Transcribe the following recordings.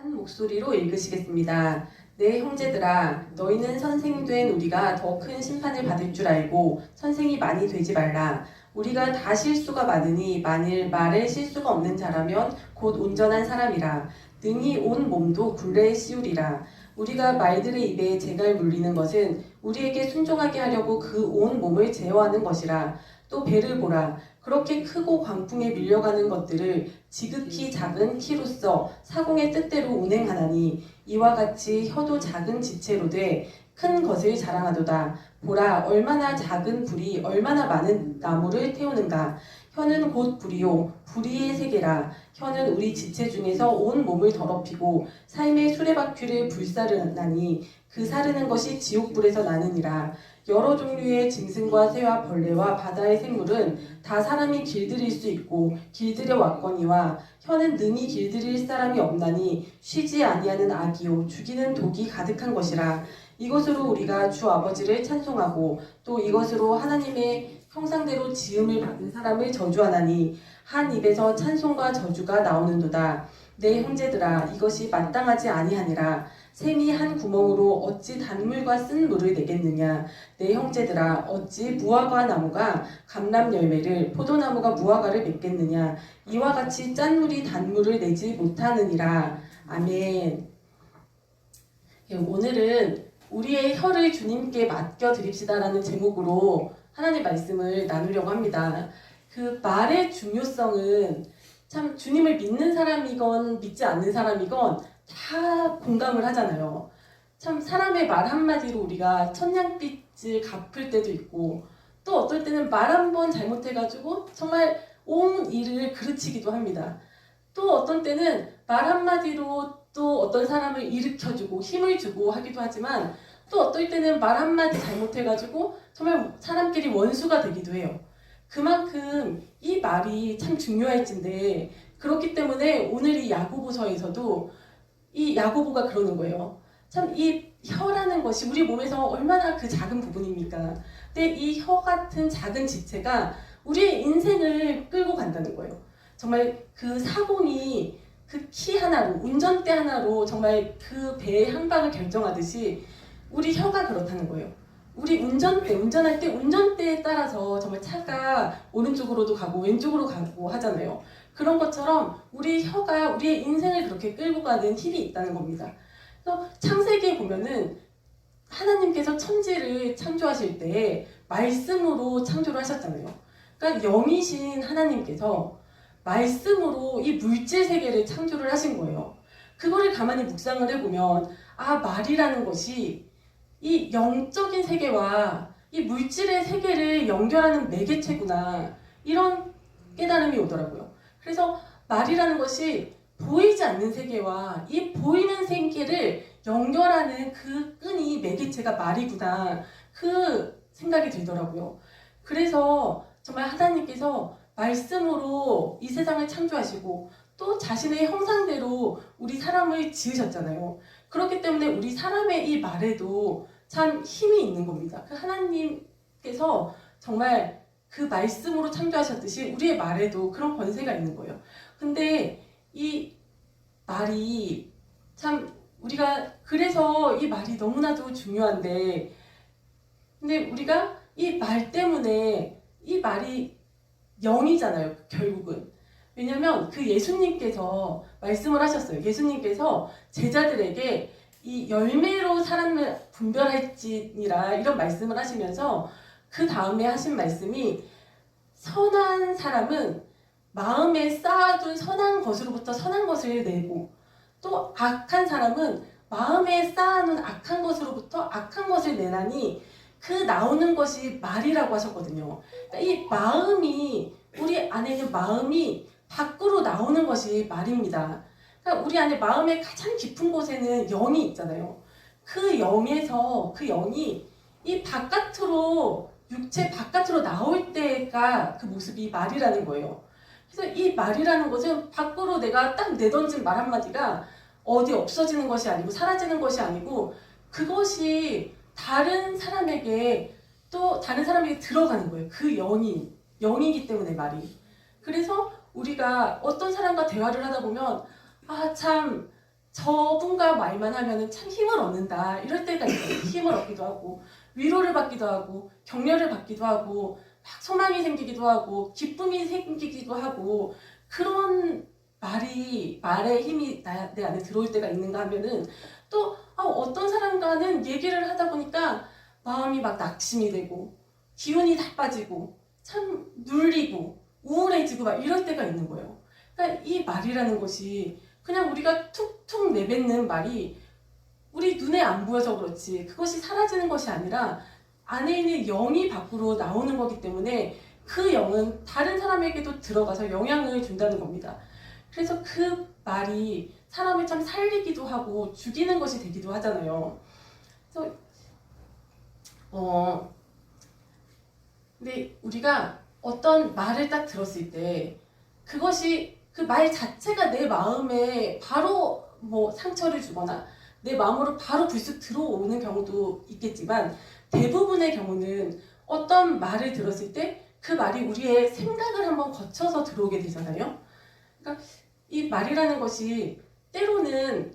한 목소리로 읽으시겠습니다. 내 형제들아, 너희는 선생된 우리가 더 큰 심판을 받을 줄 알고 선생이 많이 되지 말라. 우리가 다 실수가 많으니 만일 말에 실수가 없는 자라면 곧 온전한 사람이라. 능히 온 몸도 굴레에 씌우리라. 우리가 말들의 입에 재갈 물리는 것은 우리에게 순종하게 하려고 그 온 몸을 제어하는 것이라. 또 배를 보라. 그렇게 크고 광풍에 밀려가는 것들을 지극히 작은 키로서 사공의 뜻대로 운행하나니 이와 같이 혀도 작은 지체로 돼 큰 것을 자랑하도다. 보라, 얼마나 작은 불이 얼마나 많은 나무를 태우는가. 혀는 곧 불이요 불의의 세계라. 혀는 우리 지체 중에서 온 몸을 더럽히고 삶의 수레바퀴를 불사르나니 그 사르는 것이 지옥불에서 나느니라. 여러 종류의 짐승과 새와 벌레와 바다의 생물은 다 사람이 길들일 수 있고 길들여 왔거니와 혀는 능히 길들일 사람이 없나니 쉬지 아니하는 악이요 죽이는 독이 가득한 것이라. 이것으로 우리가 주 아버지를 찬송하고 또 이것으로 하나님의 형상대로 지음을 받은 사람을 저주하나니 한 입에서 찬송과 저주가 나오는도다. 내 형제들아, 이것이 마땅하지 아니하니라. 샘이 한 구멍으로 어찌 단물과 쓴 물을 내겠느냐. 내 형제들아, 어찌 무화과 나무가 감람 열매를 포도나무가 무화과를 맺겠느냐. 이와 같이 짠 물이 단물을 내지 못하느니라. 아멘. 오늘은 우리의 혀를 주님께 맡겨드립시다라는 제목으로 하나님 말씀을 나누려고 합니다. 그 말의 중요성은 참 주님을 믿는 사람이건 믿지 않는 사람이건 다 공감을 하잖아요. 참 사람의 말 한마디로 우리가 천냥빚을 갚을 때도 있고 또 어떨 때는 말 한 번 잘못해가지고 정말 온 일을 그르치기도 합니다. 또 어떤 때는 말 한마디로 또 어떤 사람을 일으켜주고 힘을 주고 하기도 하지만 또 어떨 때는 말 한마디 잘못해가지고 정말 사람끼리 원수가 되기도 해요. 그만큼 이 말이 참 중요할진데 그렇기 때문에 오늘 이 야고보서에서도 이 야고보가 그러는 거예요. 참 이 혀라는 것이 우리 몸에서 얼마나 그 작은 부분입니까? 근데 이 혀 같은 작은 지체가 우리의 인생을 끌고 간다는 거예요. 정말 그 사공이 그 키 하나로 운전대 하나로 정말 그 배의 향방을 결정하듯이 우리 혀가 그렇다는 거예요. 우리 운전할 때 운전대에 따라서 정말 차가 오른쪽으로도 가고 왼쪽으로 가고 하잖아요. 그런 것처럼 우리 혀가 우리의 인생을 그렇게 끌고 가는 힘이 있다는 겁니다. 그래서 창세기에 보면은 하나님께서 천지를 창조하실 때 말씀으로 창조를 하셨잖아요. 그러니까 영이신 하나님께서 말씀으로 이 물질 세계를 창조를 하신 거예요. 그거를 가만히 묵상을 해보면 말이라는 것이 이 영적인 세계와 이 물질의 세계를 연결하는 매개체구나 이런 깨달음이 오더라고요. 그래서 말이라는 것이 보이지 않는 세계와 이 보이는 세계를 연결하는 그 끈이 매개체가 말이구나 그 생각이 들더라고요. 그래서 정말 하나님께서 말씀으로 이 세상을 창조하시고 또 자신의 형상대로 우리 사람을 지으셨잖아요. 그렇기 때문에 우리 사람의 이 말에도 참 힘이 있는 겁니다. 그 하나님께서 정말 그 말씀으로 창조하셨듯이 우리의 말에도 그런 권세가 있는 거예요. 근데 이 말이 참 우리가 그래서 이 말이 너무나도 중요한데 근데 우리가 이 말 때문에 이 말이 영이잖아요. 결국은. 왜냐면 그 예수님께서 말씀을 하셨어요. 예수님께서 제자들에게 이 열매로 사람을 분별할지니라 이런 말씀을 하시면서 그 다음에 하신 말씀이 선한 사람은 마음에 쌓아둔 선한 것으로부터 선한 것을 내고 또 악한 사람은 마음에 쌓아놓은 악한 것으로부터 악한 것을 내나니 그 나오는 것이 말이라고 하셨거든요. 그러니까 이 마음이 우리 안에 있는 마음이 밖으로 나오는 것이 말입니다. 그러니까 우리 안에 마음의 가장 깊은 곳에는 영이 있잖아요. 그 영에서 그 영이 이 바깥으로 육체 바깥으로 나올 때가 그 모습이 말이라는 거예요. 그래서 이 말이라는 것은 밖으로 내가 딱 내던진 말 한마디가 어디 없어지는 것이 아니고 사라지는 것이 아니고 그것이 다른 사람에게 또 다른 사람에게 들어가는 거예요. 그 영이기 때문에 말이. 그래서 우리가 어떤 사람과 대화를 하다 보면 참 저분과 말만 하면은 참 힘을 얻는다 이럴 때가 있어요. 힘을 얻기도 하고 위로를 받기도 하고 격려를 받기도 하고 막 소망이 생기기도 하고 기쁨이 생기기도 하고 그런 말의 힘이 내 안에 들어올 때가 있는가 하면은 또 어떤 사람과는 얘기를 하다 보니까 마음이 막 낙심이 되고 기운이 다 빠지고 참 눌리고 우울해지고 막 이럴 때가 있는 거예요. 그러니까 이 말이라는 것이 그냥 우리가 툭툭 내뱉는 말이 우리 눈에 안 보여서 그렇지 그것이 사라지는 것이 아니라 안에 있는 영이 밖으로 나오는 거기 때문에 그 영은 다른 사람에게도 들어가서 영향을 준다는 겁니다. 그래서 그 말이 사람을 참 살리기도 하고 죽이는 것이 되기도 하잖아요. 그래서 근데 우리가 어떤 말을 딱 들었을 때 그것이 그 말 자체가 내 마음에 바로 뭐 상처를 주거나 내 마음으로 바로 불쑥 들어오는 경우도 있겠지만 대부분의 경우는 어떤 말을 들었을 때 그 말이 우리의 생각을 한번 거쳐서 들어오게 되잖아요. 그러니까 이 말이라는 것이 때로는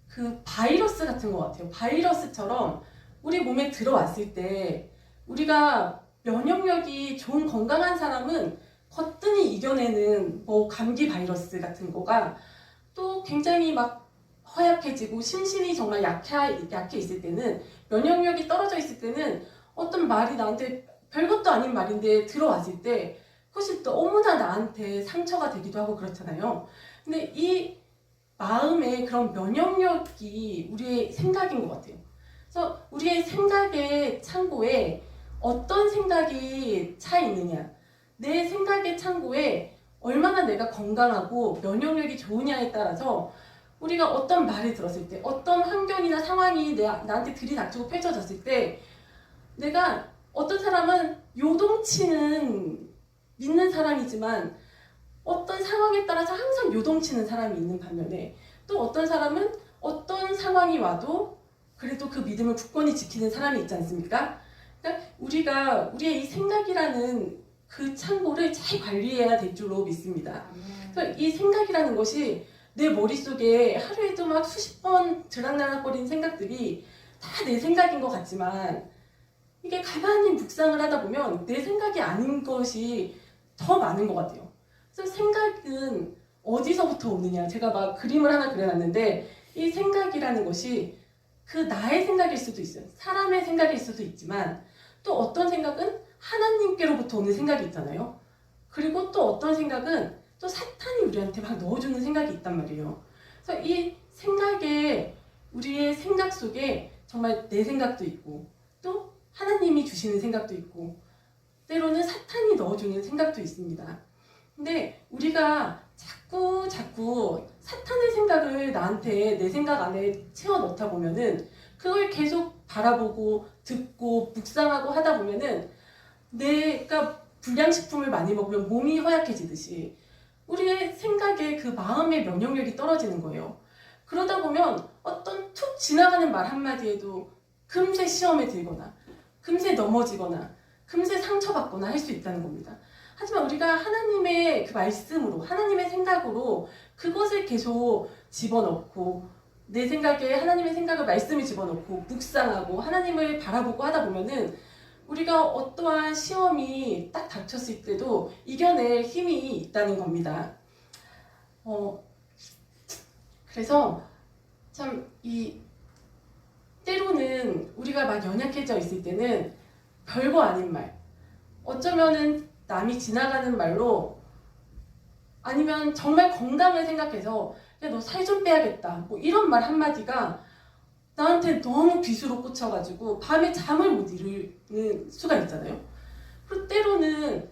그 바이러스 같은 것 같아요. 바이러스처럼 우리 몸에 들어왔을 때 우리가 면역력이 좋은 건강한 사람은 거뜬히 이겨내는 뭐 감기 바이러스 같은 거가 또 굉장히 막 허약해지고 심신이 정말 약해 있을 때는 면역력이 떨어져 있을 때는 어떤 말이 나한테 별것도 아닌 말인데 들어왔을 때 그것이 너무나 나한테 상처가 되기도 하고 그렇잖아요. 근데 이 마음의 그런 면역력이 우리의 생각인 것 같아요. 그래서 우리의 생각의 창고에 어떤 생각이 차 있느냐, 내 생각의 창고에 얼마나 내가 건강하고 면역력이 좋으냐에 따라서 우리가 어떤 말을 들었을 때, 어떤 환경이나 상황이 나한테 들이닥치고 펼쳐졌을 때 내가 어떤 사람은 요동치는 믿는 사람이지만 어떤 상황에 따라서 항상 요동치는 사람이 있는 반면에 또 어떤 사람은 어떤 상황이 와도 그래도 그 믿음을 굳건히 지키는 사람이 있지 않습니까? 그러니까 우리가 우리의 이 생각이라는 그 창고를 잘 관리해야 될 줄로 믿습니다. 그래서 이 생각이라는 것이 내 머릿속에 하루에도 막 수십 번 들락날락거리는 생각들이 다 내 생각인 것 같지만 이게 가만히 묵상을 하다 보면 내 생각이 아닌 것이 더 많은 것 같아요. 그래서 생각은 어디서부터 오느냐. 제가 막 그림을 하나 그려놨는데 이 생각이라는 것이 그 나의 생각일 수도 있어요. 사람의 생각일 수도 있지만 또 어떤 생각은 하나님께로부터 오는 생각이 있잖아요. 그리고 또 어떤 생각은 또 사탄이 우리한테 막 넣어주는 생각이 있단 말이에요. 그래서 이 생각에 우리의 생각 속에 정말 내 생각도 있고 또 하나님이 주시는 생각도 있고 때로는 사탄이 넣어주는 생각도 있습니다. 근데 우리가 자꾸 사탄의 생각을 나한테 내 생각 안에 채워 넣다 보면은 그걸 계속 바라보고 듣고 묵상하고 하다 보면은 내가 불량식품을 많이 먹으면 몸이 허약해지듯이 우리의 생각에 그 마음의 면역력이 떨어지는 거예요. 그러다 보면 어떤 툭 지나가는 말 한마디에도 금세 시험에 들거나 금세 넘어지거나 금세 상처받거나 할 수 있다는 겁니다. 하지만 우리가 하나님의 그 말씀으로 하나님의 생각으로 그것을 계속 집어넣고 내 생각에 하나님의 생각을 말씀을 집어넣고 묵상하고 하나님을 바라보고 하다 보면은 우리가 어떠한 시험이 딱 닥쳤을 때도 이겨낼 힘이 있다는 겁니다. 그래서 참 때로는 우리가 막 연약해져 있을 때는 별거 아닌 말, 어쩌면은 남이 지나가는 말로 아니면 정말 건강을 생각해서 야, 너 살 좀 빼야겠다 뭐 이런 말 한마디가 나한테 너무 비수로 꽂혀가지고 밤에 잠을 못 이루는 수가 있잖아요. 그리고 때로는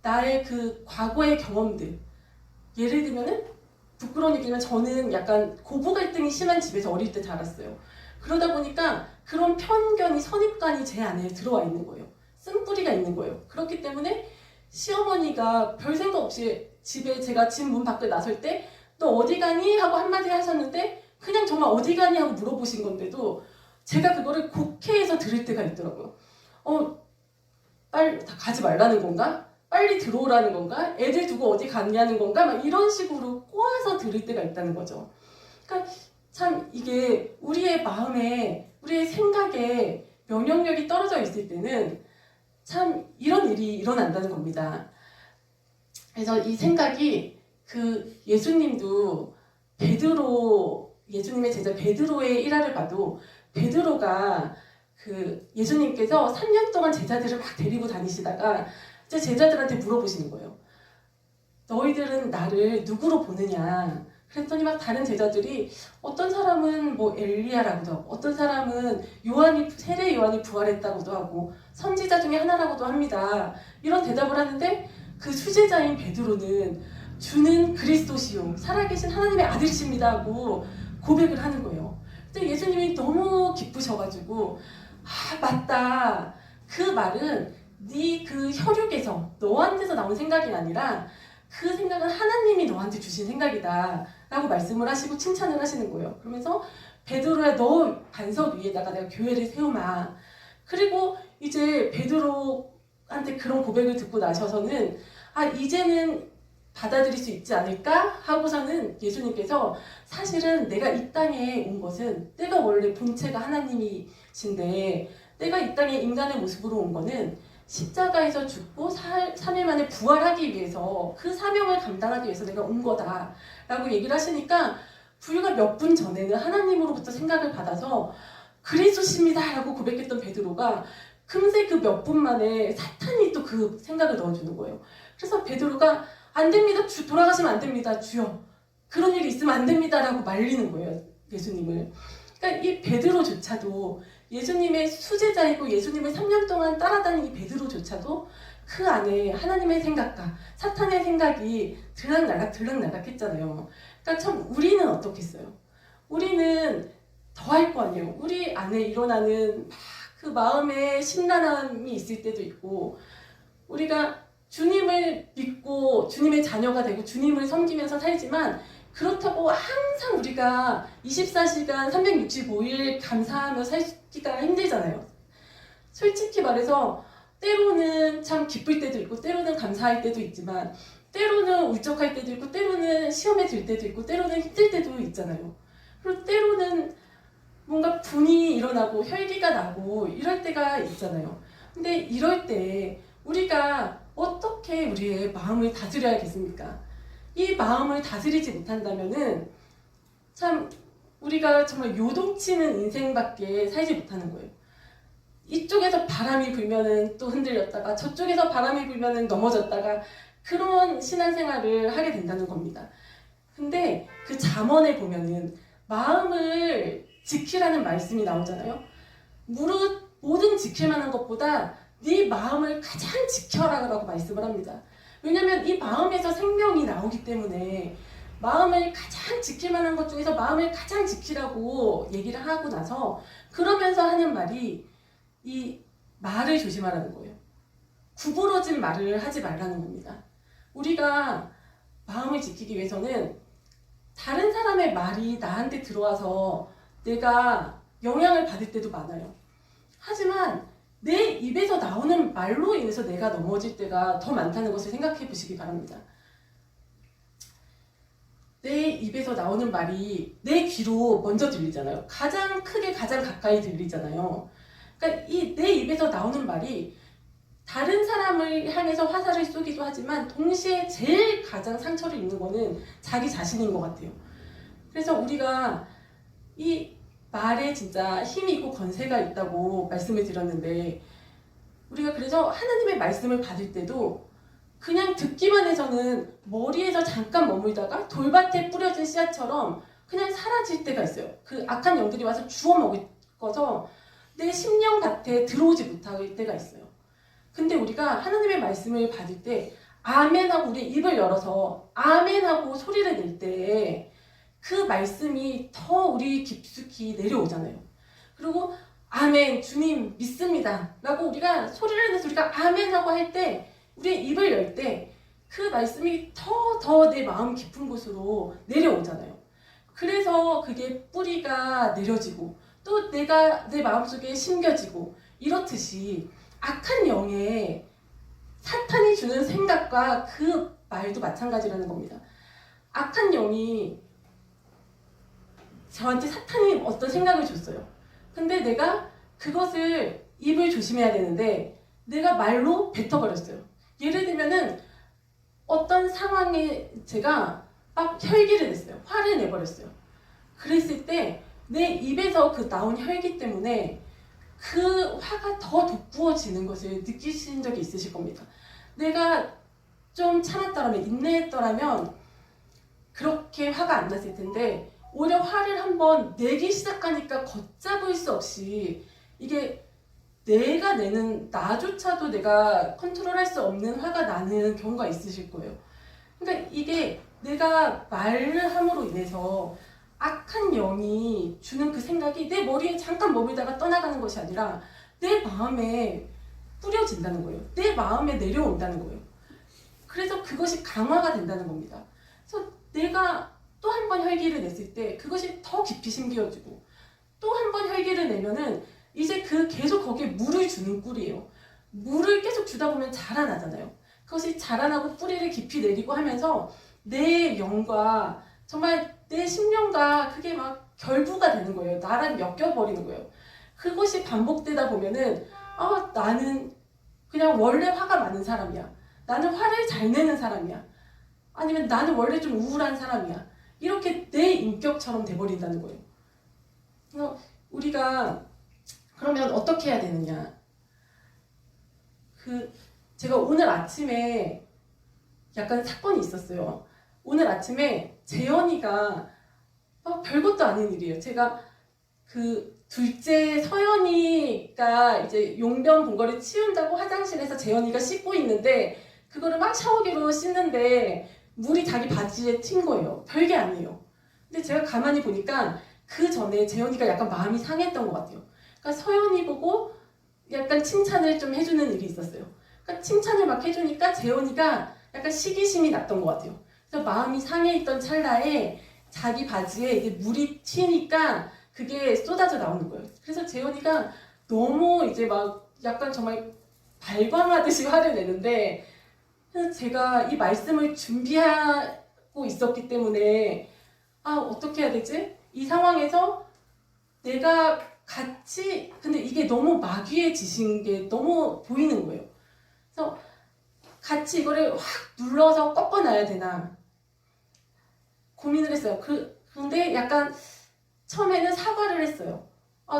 나의 그 과거의 경험들, 예를 들면은 부끄러운 얘기지만 저는 약간 고부 갈등이 심한 집에서 어릴 때 자랐어요. 그러다 보니까 그런 편견이 선입관이 제 안에 들어와 있는 거예요. 쓴뿌리가 있는 거예요. 그렇기 때문에 시어머니가 별 생각 없이 집에 제가 집 문 밖에 나설 때 너 어디 가니? 하고 한마디 하셨는데 그냥 정말 어디 가니? 하고 물어보신 건데도 제가 그거를 곡해해서 들을 때가 있더라고요. 빨리 가지 말라는 건가? 빨리 들어오라는 건가? 애들 두고 어디 갔냐는 건가? 막 이런 식으로 꼬아서 들을 때가 있다는 거죠. 그러니까 참 이게 우리의 마음에, 우리의 생각에 면역력이 떨어져 있을 때는 참 이런 일이 일어난다는 겁니다. 그래서 이 생각이 그 예수님도 베드로, 예수님의 제자 베드로의 일화를 봐도 베드로가 그 예수님께서 3년 동안 제자들을 막 데리고 다니시다가 이제 제자들한테 물어보시는 거예요. 너희들은 나를 누구로 보느냐? 그랬더니 막 다른 제자들이 어떤 사람은 뭐 엘리야라고도 하고 어떤 사람은 세례 요한이 부활했다고도 하고 선지자 중에 하나라고도 합니다. 이런 대답을 하는데 그 수제자인 베드로는 주는 그리스도시요 살아계신 하나님의 아들이십니다 하고 고백을 하는 거예요. 근데 예수님이 너무 기쁘셔가지고 맞다. 그 말은 네 그 혈육에서 너한테서 나온 생각이 아니라 그 생각은 하나님이 너한테 주신 생각이다 라고 말씀을 하시고 칭찬을 하시는 거예요. 그러면서 베드로야 너 반석 위에다가 내가 교회를 세우마. 그리고 이제 베드로한테 그런 고백을 듣고 나셔서는 이제는 받아들일 수 있지 않을까 하고서는 예수님께서 사실은 내가 이 땅에 온 것은 내가 원래 본체가 하나님이신데 내가 이 땅에 인간의 모습으로 온 거는 십자가에서 죽고 3일 만에 부활하기 위해서 그 사명을 감당하기 위해서 내가 온 거다 라고 얘기를 하시니까 불과 몇 분 전에는 하나님으로부터 생각을 받아서 그리스도십니다 라고 고백했던 베드로가 금세 그 몇 분 만에 사탄이 또 그 생각을 넣어주는 거예요. 그래서 베드로가 안 됩니다. 돌아가시면 안 됩니다. 주여. 그런 일이 있으면 안 됩니다. 라고 말리는 거예요. 예수님을. 그러니까 이 베드로조차도 예수님의 수제자이고 예수님을 3년 동안 따라다닌 이 베드로조차도 그 안에 하나님의 생각과 사탄의 생각이 들락날락 했잖아요. 그러니까 참 우리는 어떻겠어요? 우리는 더 할 거 아니에요. 우리 안에 일어나는 막 그 마음에 심란함이 있을 때도 있고 우리가 주님을 믿고 주님의 자녀가 되고 주님을 섬기면서 살지만 그렇다고 항상 우리가 24시간 365일 감사하며 살기가 힘들잖아요. 솔직히 말해서 때로는 참 기쁠 때도 있고 때로는 감사할 때도 있지만 때로는 울적할 때도 있고 때로는 시험에 들 때도 있고 때로는 힘들 때도 있잖아요. 그리고 때로는 뭔가 분이 일어나고 혈기가 나고 이럴 때가 있잖아요. 근데 이럴 때 우리가 어떻게 우리의 마음을 다스려야겠습니까? 이 마음을 다스리지 못한다면은 참 우리가 정말 요동치는 인생밖에 살지 못하는 거예요. 이쪽에서 바람이 불면은 또 흔들렸다가 저쪽에서 바람이 불면은 넘어졌다가 그런 신앙생활을 하게 된다는 겁니다. 근데 그 잠언에 보면은 마음을 지키라는 말씀이 나오잖아요. 모든 지킬 만한 것보다 네 마음을 가장 지켜라라고 말씀을 합니다. 왜냐하면 이 마음에서 생명이 나오기 때문에 마음을 가장 지킬 만한 것 중에서 마음을 가장 지키라고 얘기를 하고 나서 그러면서 하는 말이 이 말을 조심하라는 거예요. 구부러진 말을 하지 말라는 겁니다. 우리가 마음을 지키기 위해서는 다른 사람의 말이 나한테 들어와서 내가 영향을 받을 때도 많아요. 하지만 내 입에서 나오는 말로 인해서 내가 넘어질 때가 더 많다는 것을 생각해 보시기 바랍니다. 내 입에서 나오는 말이 내 귀로 먼저 들리잖아요. 가장 크게 가장 가까이 들리잖아요. 그러니까 이 내 입에서 나오는 말이 다른 사람을 향해서 화살을 쏘기도 하지만 동시에 제일 가장 상처를 입는 거는 자기 자신인 것 같아요. 그래서 우리가 이 말에 진짜 힘이 있고 권세가 있다고 말씀을 드렸는데 우리가 그래서 하나님의 말씀을 받을 때도 그냥 듣기만 해서는 머리에서 잠깐 머물다가 돌밭에 뿌려진 씨앗처럼 그냥 사라질 때가 있어요. 그 악한 영들이 와서 주워 먹어서 내 심령밭에 들어오지 못할 때가 있어요. 근데 우리가 하나님의 말씀을 받을 때 아멘하고 우리 입을 열어서 아멘하고 소리를 낼 때 그 말씀이 더 우리 깊숙이 내려오잖아요. 그리고 아멘 주님 믿습니다 라고 우리가 소리를 내서 우리가 아멘하고 할 때 우리의 입을 열 때 그 말씀이 더 내 마음 깊은 곳으로 내려오잖아요. 그래서 그게 뿌리가 내려지고 또 내가 내 마음속에 심겨지고 이렇듯이 악한 영에 사탄이 주는 생각과 그 말도 마찬가지라는 겁니다. 악한 영이 저한테 사탄이 어떤 생각을 줬어요. 근데 내가 그것을 입을 조심해야 되는데 내가 말로 뱉어버렸어요. 예를 들면은 어떤 상황에 제가 막 혈기를 냈어요. 화를 내버렸어요. 그랬을 때 내 입에서 그 나온 혈기 때문에 그 화가 더 돋구어지는 것을 느끼신 적이 있으실 겁니다. 내가 좀 참았더라면, 인내했더라면 그렇게 화가 안 났을 텐데 오히려 화를 한번 내기 시작하니까 걷잡을 수 없이 이게 내가 내는 나조차도 내가 컨트롤할 수 없는 화가 나는 경우가 있으실 거예요. 그러니까 이게 내가 말을 함으로 인해서 악한 영이 주는 그 생각이 내 머리에 잠깐 머물다가 떠나가는 것이 아니라 내 마음에 뿌려진다는 거예요. 내 마음에 내려온다는 거예요. 그래서 그것이 강화가 된다는 겁니다. 그래서 내가 또 한 번 혈기를 냈을 때 그것이 더 깊이 심겨지고 또 한 번 혈기를 내면은 이제 그 계속 거기에 물을 주는 꿀이에요. 물을 계속 주다 보면 자라나잖아요. 그것이 자라나고 뿌리를 깊이 내리고 하면서 내 영과 정말 내 심령과 그게 막 결부가 되는 거예요. 나랑 엮여버리는 거예요. 그것이 반복되다 보면은 나는 그냥 원래 화가 많은 사람이야. 나는 화를 잘 내는 사람이야. 아니면 나는 원래 좀 우울한 사람이야. 이렇게 내 인격처럼 돼버린다는 거예요. 그래서 우리가 그러면 어떻게 해야 되느냐. 제가 오늘 아침에 약간 사건이 있었어요. 오늘 아침에 재현이가 별것도 아닌 일이에요. 제가 그 둘째 서연이가 이제 용변 본 거를 치운다고 화장실에서 재현이가 씻고 있는데 그거를 막 샤워기로 씻는데 물이 자기 바지에 튄 거예요. 별게 아니에요. 근데 제가 가만히 보니까 그 전에 재현이가 약간 마음이 상했던 것 같아요. 그러니까 서연이 보고 약간 칭찬을 좀 해주는 일이 있었어요. 그러니까 칭찬을 막 해주니까 재현이가 약간 시기심이 났던 것 같아요. 그래서 마음이 상해 있던 찰나에 자기 바지에 이제 물이 튀니까 그게 쏟아져 나오는 거예요. 그래서 재현이가 너무 이제 막 약간 정말 발광하듯이 화를 내는데 그래서 제가 이 말씀을 준비하고 있었기 때문에 어떻게 해야 되지? 이 상황에서 내가 같이 근데 이게 너무 마귀의 짓인 게 너무 보이는 거예요. 그래서 같이 이거를 확 눌러서 꺾어놔야 되나 고민을 했어요. 근데 약간 처음에는 사과를 했어요.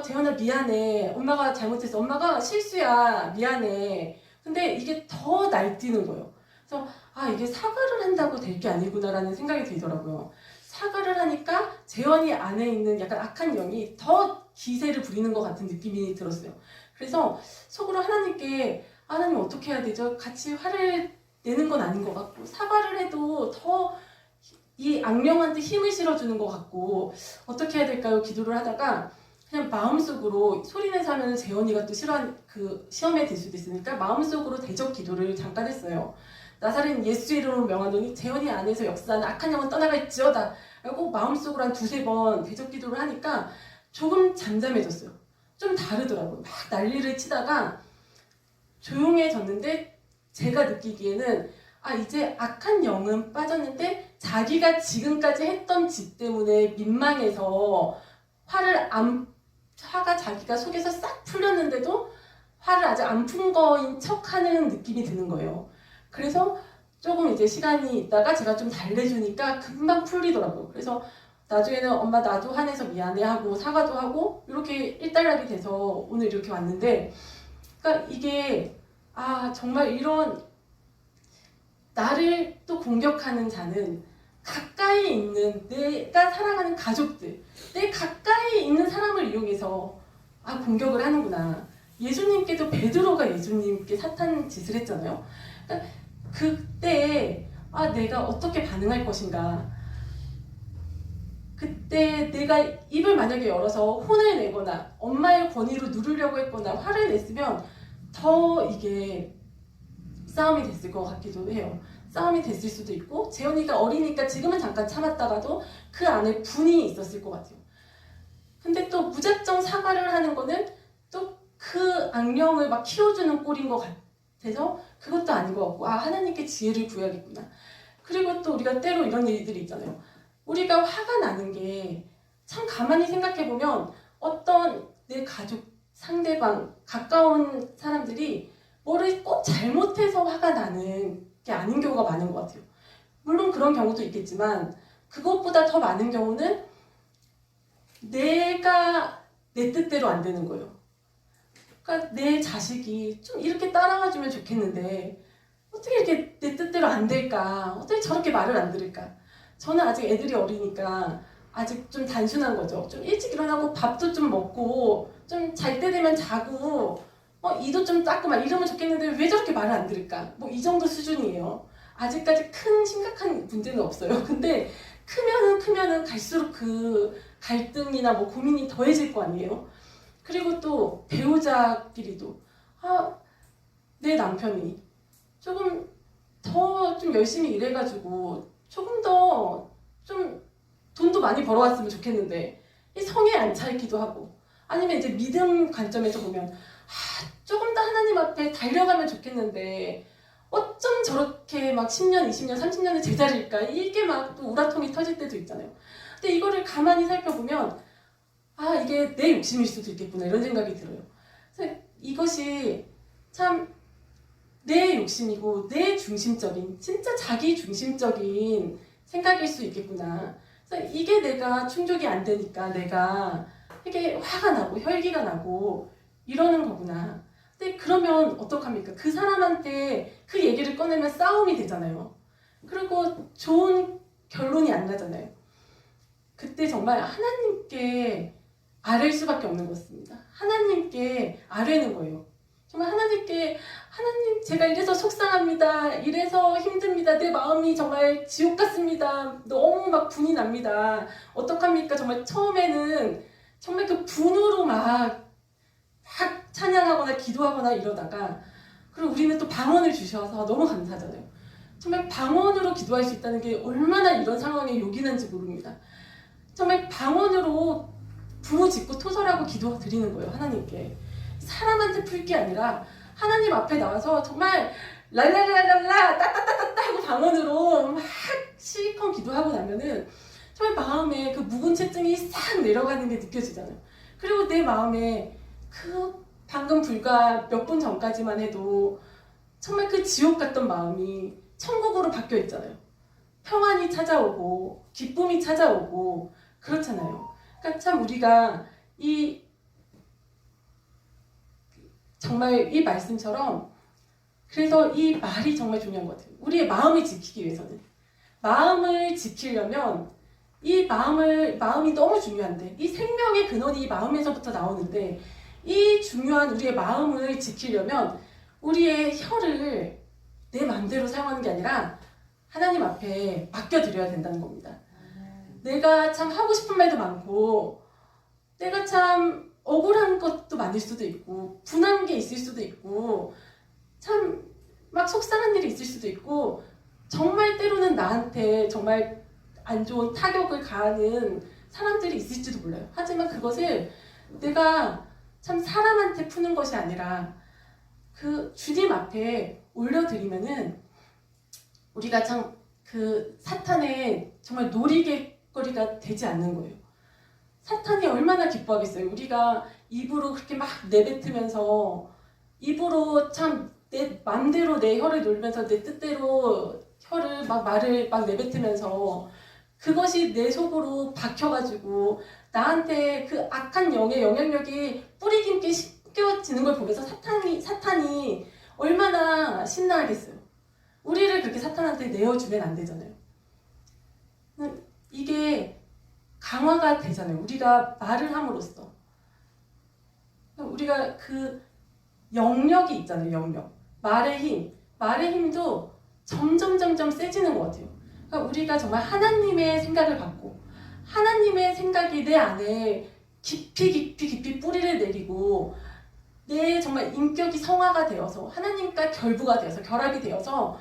재현아 미안해. 엄마가 잘못했어. 엄마가 실수야. 미안해. 근데 이게 더 날뛰는 거예요. 그래서 이게 사과를 한다고 될 게 아니구나라는 생각이 들더라고요. 사과를 하니까 재현이 안에 있는 약간 악한 영이 더 기세를 부리는 것 같은 느낌이 들었어요. 그래서 속으로 하나님께 하나님 어떻게 해야 되죠? 같이 화를 내는 건 아닌 것 같고 사과를 해도 더 이 악령한테 힘을 실어주는 것 같고 어떻게 해야 될까요? 기도를 하다가 그냥 마음속으로 소리내서 하면 재현이가 또 싫어한 그 시험에 들 수도 있으니까 마음속으로 대적 기도를 잠깐 했어요. 나사렛 예수 이름으로 명하노니 재현이 안에서 역사하는 악한 영은 떠나갈지어다 라고 마음속으로 한 두세 번 대적 기도를 하니까 조금 잠잠해졌어요. 좀 다르더라고요. 막 난리를 치다가 조용해졌는데 제가 느끼기에는 이제 악한 영은 빠졌는데 자기가 지금까지 했던 짓 때문에 민망해서 화가 자기가 속에서 싹 풀렸는데도 화를 아직 안 푼 거인 척하는 느낌이 드는 거예요. 그래서 조금 이제 시간이 있다가 제가 좀 달래주니까 금방 풀리더라고요. 그래서 나중에는 엄마 나도 화내서 미안해 하고 사과도 하고 이렇게 일단락이 돼서 오늘 이렇게 왔는데 그러니까 이게 정말 이런 나를 또 공격하는 자는 가까이 있는 내가 사랑하는 가족들, 내 가까이 있는 사람을 이용해서 공격을 하는구나. 예수님께도 베드로가 예수님께 사탄 짓을 했잖아요. 그러니까 그때 내가 어떻게 반응할 것인가. 그때 내가 입을 만약에 열어서 혼을 내거나 엄마의 권위로 누르려고 했거나 화를 냈으면 더 이게 싸움이 됐을 것 같기도 해요. 싸움이 됐을 수도 있고 재현이가 어리니까 지금은 잠깐 참았다가도 그 안에 분이 있었을 것 같아요. 근데 또 무작정 사과를 하는 거는 또 그 악령을 막 키워주는 꼴인 것 같아서 그것도 아닌 것 같고 하나님께 지혜를 구해야겠구나. 그리고 또 우리가 때로 이런 일들이 있잖아요. 우리가 화가 나는 게 참 가만히 생각해보면 어떤 내 가족, 상대방, 가까운 사람들이 뭐를 꼭 잘못해서 화가 나는 게 아닌 경우가 많은 것 같아요. 물론 그런 경우도 있겠지만 그것보다 더 많은 경우는 내가 내 뜻대로 안 되는 거예요. 그러니까 내 자식이 좀 이렇게 따라와주면 좋겠는데 어떻게 이렇게 내 뜻대로 안 될까? 어떻게 저렇게 말을 안 들을까? 저는 아직 애들이 어리니까 아직 좀 단순한 거죠. 좀 일찍 일어나고 밥도 좀 먹고 좀 잘 때 되면 자고 이도 좀 닦고 막 이러면 좋겠는데 왜 저렇게 말을 안 들을까? 뭐 이 정도 수준이에요. 아직까지 큰 심각한 문제는 없어요. 근데 크면은 갈수록 그 갈등이나 뭐 고민이 더해질 거 아니에요. 그리고 또 배우자끼리도 내 남편이 조금 더 좀 열심히 일해가지고 조금 더 좀 돈도 많이 벌어왔으면 좋겠는데 이 성에 안 차있기도 하고 아니면 이제 믿음 관점에서 보면 조금 더 하나님 앞에 달려가면 좋겠는데 어쩜 저렇게 막 10년, 20년, 30년의 제자리일까 이게 막 또 우라통이 터질 때도 있잖아요. 근데 이거를 가만히 살펴보면 이게 내 욕심일 수도 있겠구나 이런 생각이 들어요. 그래서 이것이 참 내 욕심이고 내 중심적인 진짜 자기 중심적인 생각일 수 있겠구나. 그래서 이게 내가 충족이 안 되니까 내가 이게 화가 나고 혈기가 나고 이러는 거구나. 근데 그러면 어떡합니까? 그 사람한테 그 얘기를 꺼내면 싸움이 되잖아요. 그리고 좋은 결론이 안 나잖아요. 그때 정말 하나님께 아뢰일 수밖에 없는 것입니다. 하나님께 아뢰는 거예요. 정말 하나님께 하나님 제가 이래서 속상합니다. 이래서 힘듭니다. 내 마음이 정말 지옥 같습니다. 너무 막 분이 납니다. 어떡합니까? 정말 처음에는 정말 그 분으로 막 찬양하거나 기도하거나 이러다가 그리고 우리는 또 방언을 주셔서 너무 감사하잖아요. 정말 방언으로 기도할 수 있다는 게 얼마나 이런 상황에 요긴한지 모릅니다. 정말 방언으로 부르짖고 토설하고 기도 드리는 거예요. 하나님께. 사람한테 풀 게 아니라 하나님 앞에 나와서 정말 랄랄랄랄라 따따따따따 하고 방언으로 막 실컷 기도하고 나면은 정말 마음에 그 묵은 채증이 싹 내려가는 게 느껴지잖아요. 그리고 내 마음에 그 방금 불과 몇 분 전까지만 해도 정말 그 지옥 같던 마음이 천국으로 바뀌어 있잖아요. 평안이 찾아오고 기쁨이 찾아오고 그렇잖아요. 그러니까 참 우리가 정말 이 말씀처럼 그래서 이 말이 정말 중요한 것 같아요. 우리의 마음을 지키기 위해서는 마음을 지키려면 이 마음이 너무 중요한데 이 생명의 근원이 이 마음에서부터 나오는데 이 중요한 우리의 마음을 지키려면 우리의 혀를 내 마음대로 사용하는 게 아니라 하나님 앞에 맡겨드려야 된다는 겁니다. 내가 참 하고 싶은 말도 많고 내가 참 억울한 것도 많을 수도 있고 분한 게 있을 수도 있고 참 막 속상한 일이 있을 수도 있고 정말 때로는 나한테 정말 안 좋은 타격을 가하는 사람들이 있을지도 몰라요. 하지만 그것을 내가 참 사람한테 푸는 것이 아니라 그 주님 앞에 올려드리면은 우리가 참 그 사탄의 정말 놀이개거리가 되지 않는 거예요. 사탄이 얼마나 기뻐하겠어요. 우리가 입으로 그렇게 막 내뱉으면서 입으로 참 내 맘대로 내 혀를 놀면서 내 뜻대로 말을 막 내뱉으면서 그것이 내 속으로 박혀가지고 나한테 그 악한 영의 영향력이 뿌리 깊게 씻겨지는 걸 보면서 사탄이 얼마나 신나하겠어요. 우리를 그렇게 사탄한테 내어주면 안 되잖아요. 이게 강화가 되잖아요. 우리가 말을 함으로써. 우리가 그 영역이 있잖아요. 영역. 말의 힘도 점점 세지는 것 같아요. 그러니까 우리가 정말 하나님의 생각을 받고 하나님의 생각이 내 안에 깊이 뿌리를 내리고 내 정말 인격이 성화가 되어서 하나님과 결합이 되어서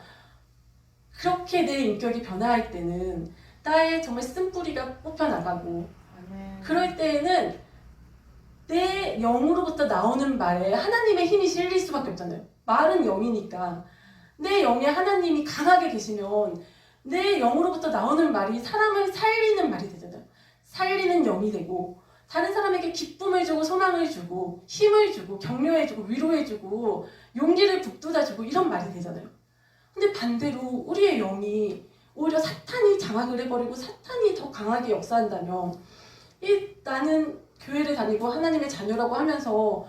그렇게 내 인격이 변화할 때는 나의 정말 쓴뿌리가 뽑혀나가고 그럴 때에는 내 영으로부터 나오는 말에 하나님의 힘이 실릴 수밖에 없잖아요. 말은 영이니까 내 영에 하나님이 강하게 계시면 내 영으로부터 나오는 말이 사람을 살리는 말이 되잖아요. 살리는 영이 되고 다른 사람에게 기쁨을 주고 소망을 주고 힘을 주고 격려해주고 위로해주고 용기를 북돋아주고 이런 말이 되잖아요. 근데 반대로 우리의 영이 오히려 사탄이 장악을 해버리고 사탄이 더 강하게 역사한다면 나는 교회를 다니고 하나님의 자녀라고 하면서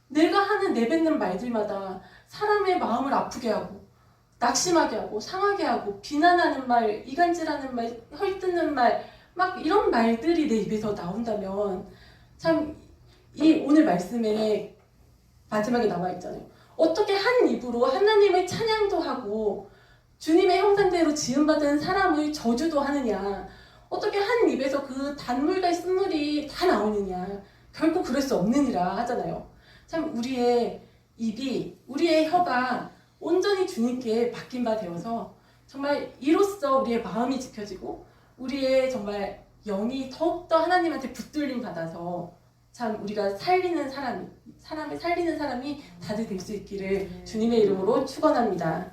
내가 하는 내뱉는 말들마다 사람의 마음을 아프게 하고 낙심하게 하고 상하게 하고 비난하는 말, 이간질하는 말, 헐뜯는 말 막 이런 말들이 내 입에서 나온다면 참 이 오늘 말씀에 마지막에 나와 있잖아요. 어떻게 한 입으로 하나님의 찬양도 하고 주님의 형상대로 지음받은 사람을 저주도 하느냐. 어떻게 한 입에서 그 단물과 쓴물이 다 나오느냐. 결국 그럴 수 없느니라 하잖아요. 참 우리의 입이, 우리의 혀가 온전히 주님께 맡긴 바 되어서 정말 이로써 우리의 마음이 지켜지고 우리의 정말 영이 더욱더 하나님한테 붙들림 받아서 참 우리가 살리는 사람을 살리는 사람이 다들 될 수 있기를 주님의 이름으로 축원합니다.